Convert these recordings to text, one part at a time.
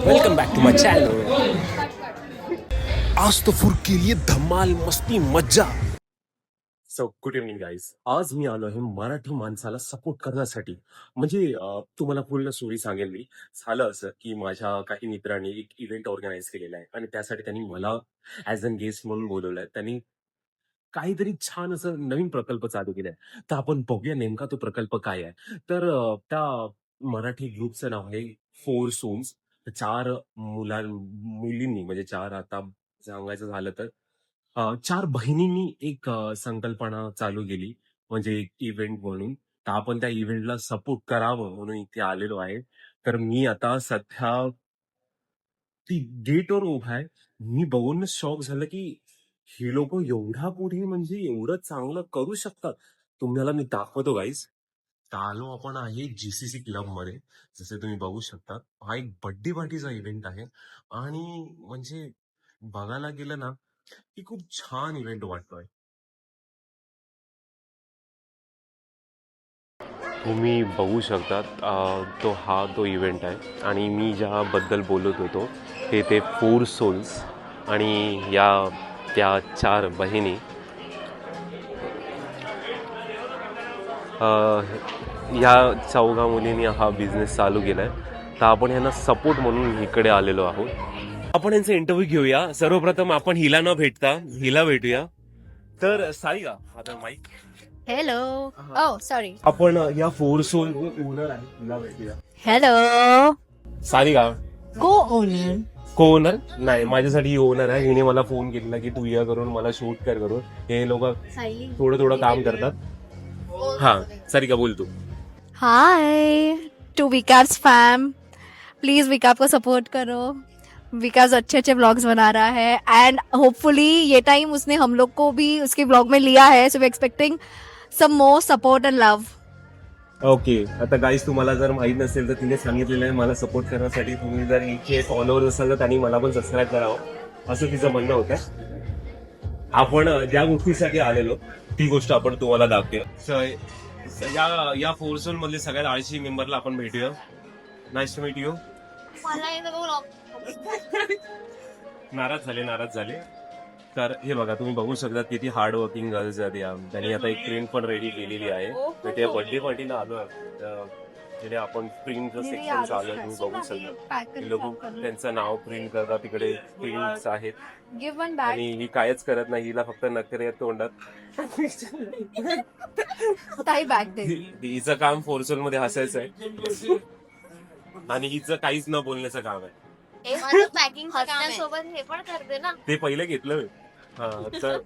Welcome back to my channel. आज तो फुर के लिए धमाल मस्ती मज्जा। सो गुड इव्हनिंग गाईज, आज मी आलो आहे मराठी माणसाला सपोर्ट करण्यासाठी. म्हणजे तुम्हाला पूर्ण स्टोरी सांगेल मी. झालं असं की माझ्या काही मित्रांनी एक इव्हेंट ऑर्गनाईज केलेला आहे आणि त्यासाठी त्यांनी मला ऍज अन गेस्ट म्हणून बोलवलंय. त्यांनी काहीतरी छान असं नवीन प्रकल्प चालू केलाय. तर आपण बघूया नेमका तो प्रकल्प काय आहे. तर त्या मराठी ग्रुपचं नाव आहे फोर सोन्स. चार मुलींनी म्हणजे चार आता सांगायचं झालं तर चार बहिणींनी एक संकल्पना चालू केली, म्हणजे एक इव्हेंट म्हणून. तर आपण त्या इव्हेंटला सपोर्ट करावं म्हणून इथे आलेलो आहे. तर मी आता सध्या ती गेटवर उभा आहे. मी बघून शॉक झालं की ही लोक एवढ्या पुढे म्हणजे एवढं चांगलं करू शकतात. तुम्हाला मी दाखवतो गाईज. तर आलो आपण आहे जीसीसी क्लब मध्ये. जसे तुम्ही बघू शकता, हा एक बर्थडे पार्टीचा इव्हेंट आहे आणि म्हणजे बघायला गेलं ना की खूप छान इव्हेंट वाटतोय. तुम्ही बघू शकता तो इव्हेंट आहे आणि मी ज्याबद्दल बोलत होतो ते फोर सोल्स आणि त्या चार बहिणी. या चौघा मुलींनी हा बिझनेस चालू केलाय. तर आपण यांना सपोर्ट म्हणून इकडे आलेलो आहोत. आपण यांचा इंटरव्ह्यू घेऊया. सर्वप्रथम आपण हिला न भेटता हिला भेटूया. तर सारिका, आता माईक. हेलो. ओ सॉरी. आपण या फोर सोल ओनर आहे, हिला भेटूया. हेलो. सारिका को ओनर. को ओनर नाही, माझ्यासाठी ओनर आहे. हिने मला फोन केलेला की तू या करून मला शूट कर करून. हे लोक थोडं काम करतात. हा सारिका बोल तू. हाय टू विकास फैम, प्लीज विकास को सपोर्ट करो. विकास अच्छे अच्छे ब्लॉग्स बना रहा है एंड होपफुली ये टाइम उसने हम लोग को भी उसके ब्लॉग में लिया है. So we expecting some more support and love. Okay, आता गाईज तुम्हाला जर माहित नसेल तर तिने सांगितलेलं आहे मला सपोर्ट करण्यासाठी. तुम्ही जर इथे फॉलोअर असाल तर त्यांनी मला पण सबस्क्राईब करावं असं तिचं म्हणणं होतं. आपण ज्या गोष्टीसाठी आलेलो ती गोष्ट आपण तुम्हाला दाखवूया. या फोर्सोल मधले सगळ्यात आळशी मेंबरला आपण भेटूया. Nice to meet you. नाराज झाले. तर हे बघा, तुम्ही बघू शकता किती हार्ड वर्किंग गर्ल्स आहेत या. त्यांनी आता एक प्रिंट पण रेडी केलेली आहे. तर त्या बर्थडे पार्टीला आलो आहे. आपण प्रिंटचं सेक्शन चालू आहे, तुम्ही बघू शकता. हे लोक त्यांचं नाव प्रिंट करतात. तिकडे प्रिंट्स आहेत आणि ही कायच करत नाही. हिला फक्त नखरे आहेत तोंडात. हिचं काम फोरसोल मध्ये हसायचं आहे आणि हिचं काहीच न बोलण्याचं काम आहे. पॅकिंग हसण्यासोबत हे पण करते ना. ते पहिले घेतलं. तर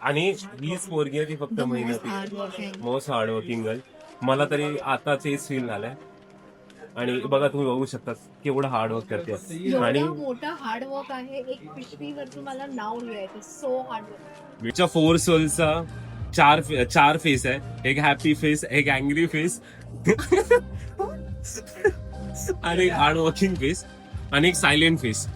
आणि हीच पोरगी आहे ती फक्त मेहनती, मोस्ट हार्ड वर्किंग गर्ल. मला तरी आता तेच फील झालंय. आणि बघा, तुम्ही बघू शकता केवढं हार्डवर्क करते. आणि मोठा हार्डवर्क आहे. एक पिशवीवर तुम्हाला नाव लिहायचं. So hard work. फोर सोलचा चार फेस आहे. एक हॅपी फेस, एक अँग्री फेस आणि एक हार्ड वर्किंग फेस आणि एक सायलेंट फेस.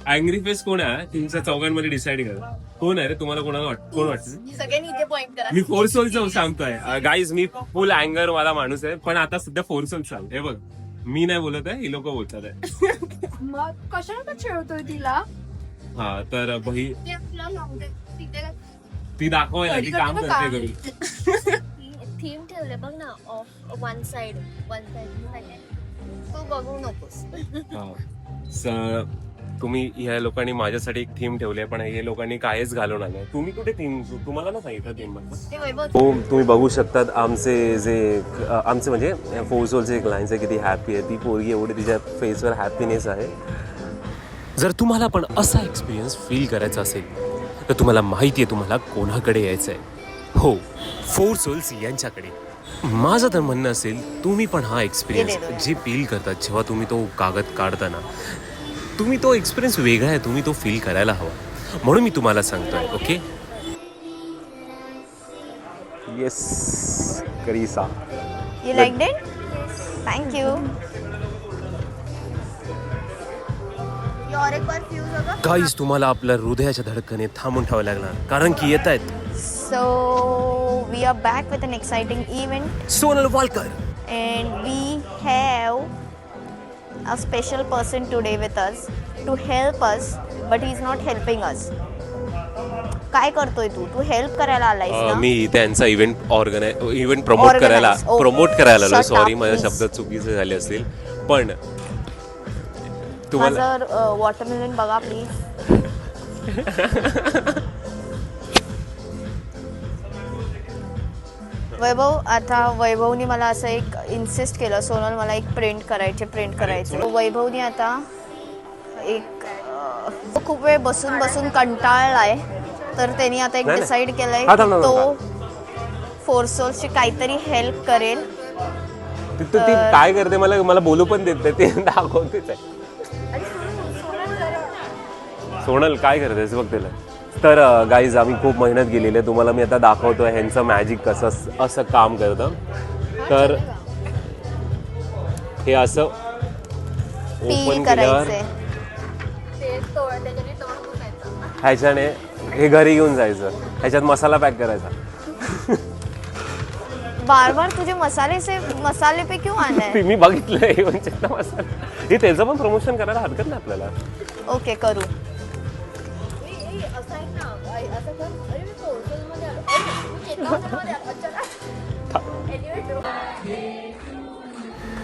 अँग्री फेस कोण आहे तुमच्या चौघांमध्ये डिसाईड करा. कोण आहे रे तुम्हाला? कोण वाटतं? सगळ्यांनी इथे पॉइंट करा. मी फोर सोलचं सांगतोय गाईज. मी फुल अँगर वाला माणूस आहे, पण आता सध्या फोर सोल सांग. हे बघ, मी नाही बोलत आहे, ही लोक बोलतात आहे. मग कशाला खेळतोय तिला? हा तर बही ती दाखवायला ती काम करते घरी. थीम ठेवले बघ ना, ऑफ वन साइड तू बघू नकोस. तुम्ही ह्या लोकांनी माझ्यासाठी एक थीम ठेवली आहे, पण हे लोकांनी कायच घालून आलंय. तुम्ही कुठे थीम? तुम्हाला ना सांगितलं थीम. हो, तुम्ही बघू शकतात आमचे म्हणजे फोर्सोलचे क्लायंट्स आहे किती हॅपी आहे. ती पोरगी एवढी तिच्या फेसवर हॅपीनेस आहे. जर तुम्हाला पण असा एक्सपिरियन्स फील करायचा असेल तर तुम्हाला माहिती आहे तुम्हाला कोणाकडे यायचं आहे. हो, फोर सोल्स यांच्याकडे. माझं तर म्हणणं असेल तुम्ही पण हा एक्सपिरियन्स जे फील करतात जेव्हा तुम्ही तो कागद काढताना, तुम्ही तो एक्सपिरियन्स वेगळा आहे, तुम्ही तो फील करायला हवा. म्हणून मी तुम्हाला सांगतोय. ओके, येस करिसा. You liked it? Thank you. Guys, तुम्हाला आपल्या हृदयाच्या धडकने थांबून ठेवावं लागणार कारण की येत आहेत. So we are back with an exciting event, Sonal Walkar. and we have a special person today with us to help us, but he is not helping us. काय करतोय तू हेल्प करायला आलायस ना? मी त्यांचा इव्हेंट प्रमोट करायला आलो. Shut sorry, up, माझ्या please. शब्द चुकीचे झाले असतील, पण तुम्हाला माझं वॉटरमेलन बघा प्लीज. वैभवनी मला असं एक इन्सिस्ट केलं, सोनल मला एक प्रिंट करायचे. वैभवनी आता एक खूप वेळ बसून कंटाळलाय, तर त्यांनी आता एक नाही. डिसाईड केलंय हा, की थांब. तो फोर्सोर्सची काहीतरी हेल्प करेल. ती काय करते मला बोलू पण देत नाही, ते दाखवतेच आहे. सोनल काय करते बघ त्याला. तर गाईज, आम्ही खूप मेहनत केलेली आहे. तुम्हाला मी आता दाखवतोय ह्यांचं मॅजिक कसं असं काम करतं. तर हे असं ओपन केल्यावर ह्याच्याने हे घरी घेऊन जायचं, ह्याच्यात मसाला पॅक करायचा. बार तुझे मसाले पे क्यों आना है? मी बघितलंय मसाला. हे त्याचं पण प्रमोशन करायला हरकत नाही आपल्याला. ओके, करू.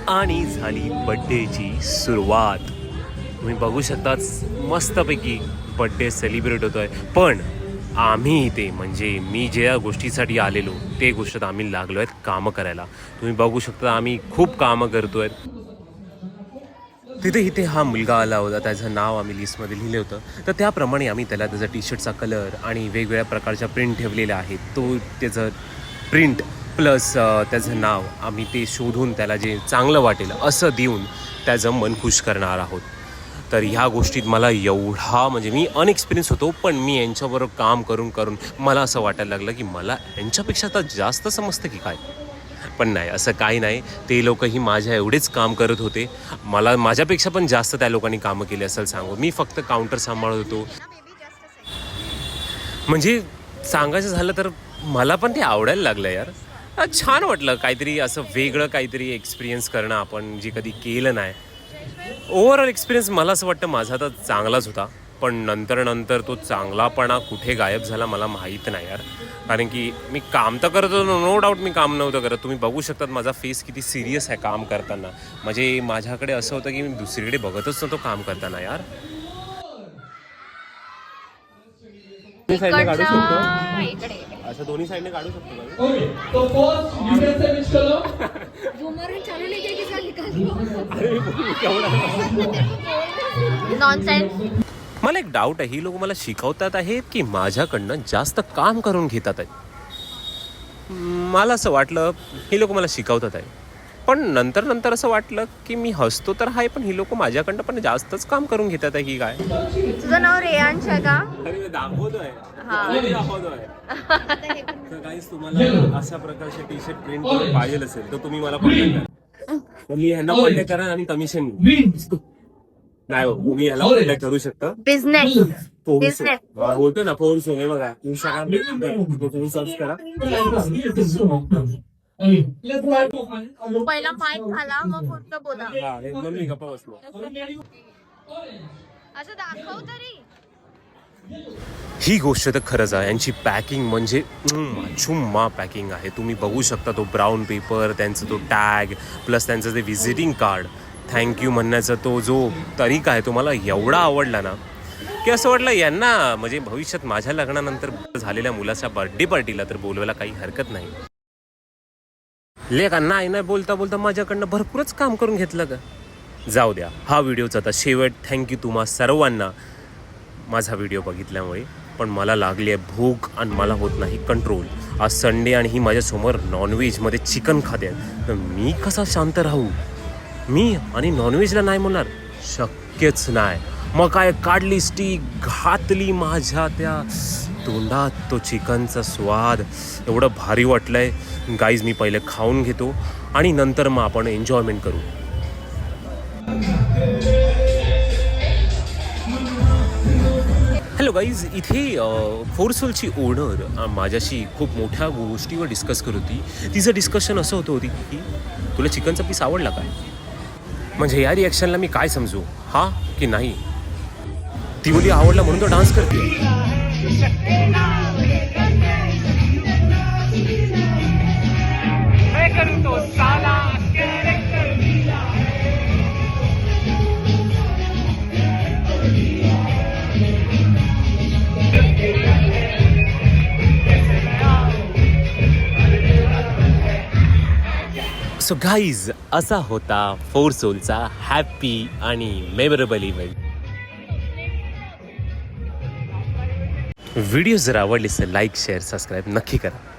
आणि झाली बड्डेची सुरुवात. तुम्ही बघू शकता मस्तपैकी बड्डे सेलिब्रेट होतोय. पण आम्ही इथे म्हणजे मी ज्या गोष्टीसाठी आलेलो ते गोष्ट आम्ही लागलो आहेत कामं करायला. तुम्ही बघू शकता आम्ही खूप कामं करतोय. इथे हा मुलगा आला होता, त्याचं नाव आम्ही लिस्टमध्ये लिहिलं होतं. तर त्याप्रमाणे आम्ही त्याला त्याचा टी शर्टचा कलर आणि वेगवेगळ्या प्रकारच्या प्रिंट ठेवलेल्या आहेत. तो त्याचं प्रिंट प्लस त्याचं नाव आम्ही ते शोधून त्याला जे चांगलं वाटेल असं देऊन त्याचं मन खुश करणार आहोत. तर ह्या गोष्टीत मला एवढा म्हणजे मी अनएक्सपिरियन्स होतो, पण मी यांच्याबरोबर काम करून मला असं वाटायला लागलं की मला यांच्यापेक्षा तर जास्त समजतं की काय. पण नाही, असं काही नाही. ते लोकही माझ्या एवढेच काम करत होते. माझ्यापेक्षा पण जास्त त्या लोकांनी कामं केली असेल सांगू. मी फक्त काउंटर सांभाळत होतो. म्हणजे सांगायचं झालं तर मला पण ते आवडायला लागलं यार. छान वाटलं, काहीतरी असं वेगळं काहीतरी एक्सपिरियन्स करणं आपण जे कधी केलं नाही. ओव्हरऑल एक्सपिरियन्स मला असं वाटतं माझा तर चांगलाच होता. पण नंतर तो चांगलापणा कुठे गायब झाला मला माहीत नाही यार. कारण की मी काम तर करत होतो, नो डाऊट मी काम नव्हतं करत. तुम्ही बघू शकतात माझा फेस किती सिरियस आहे काम करताना. म्हणजे माझ्याकडे असं होतं की मी दुसरीकडे बघतच नव्हतो काम करताना यार. काढू शकतो असं, दोन्ही साईडने काढू शकतो. मला एक डाऊट आहे, ही लोक मला शिकवतात आहेत की माझ्याकडनं जास्त काम करून घेतात आहेत. मला असं वाटलं ही लोक मला शिकवतात आहे, पण नंतर असं वाटलं की मी हसतो तर आहे, पण ही लोक माझ्याकडनं पण जास्तच काम करून घेतात आहे की काय. तुझं नाव रेयांश आहे का? अरे दाखवतोय. तुम्हाला अशा प्रकारचे टी शर्ट प्रिंट पाहिजे असेल तर तुम्ही मला कॉन्टॅक्ट करा. मी ह्यांना कॉन्टॅक्ट करा आणि कमिशन नाही हो, तुम्ही ह्याला कॉन्टॅक्ट करू शकता. बिझनेस बोलतो ना फोर्स हे बघा, सर्च करा. पहिला माईक झाला मग पुढचं बोला. म्हणून मी गप्पा बसलो. असं दाखव तरी. ही गोष्ट तर खरंच आहे. यांची पॅकिंग म्हणजे छुम्मा पॅकिंग आहे. तुम्ही बघू शकता तो ब्राऊन पेपर, त्यांचा तो टॅग प्लस त्यांचं ते व्हिजिटिंग कार्ड, थँक्यू म्हणण्याचा तो जो तरीका आहे तो मला एवढा आवडला ना की असं वाटलं यांना म्हणजे भविष्यात माझ्या लग्नानंतर झालेल्या मुलाच्या बर्थडे पार्टीला तर बोलवायला काही हरकत नाही. लेका नाही बोलता माझ्याकडनं भरपूरच काम करून घेतलं का. जाऊ द्या, हा व्हिडिओचा आता शेवट. थँक्यू तुम्हा सर्वांना माझा व्हिडिओ बघितल्यामुळे. पण मला लागली आहे भूक आणि मला होत नाही कंट्रोल. आज संडे आणि ही माझ्यासमोर नॉनव्हेजमध्ये चिकन खाते, तर मी कसा शांत राहू. मी आणि नॉनव्हेजला नाही म्हणणार, शक्यच नाही. मग काय काढली स्टिक, घातली माझ्या त्या तोंडात. तो चिकनचा स्वाद एवढं भारी वाटलंय गाईज. मी पहिले खाऊन घेतो आणि नंतर मग आपण एन्जॉयमेंट करू. हॅलो गाईज, इथे फोरसोलची ओनर माझ्याशी खूप मोठ्या गोष्टीवर डिस्कस करत होती. तिचं डिस्कशन असं होतं होती की तुला चिकनचा पीस आवडला काय, म्हणजे या रिॲक्शनला मी काय समजू, हा की नाही. ती बोली आवडला म्हणून तो डान्स करते. सो गाईज, असा होता फोरसोलचा हॅपी आणि मेमोरेबल इव्हेंट. व्हिडिओ जर आवडले तर लाईक शेअर सबस्क्राईब नक्की करा.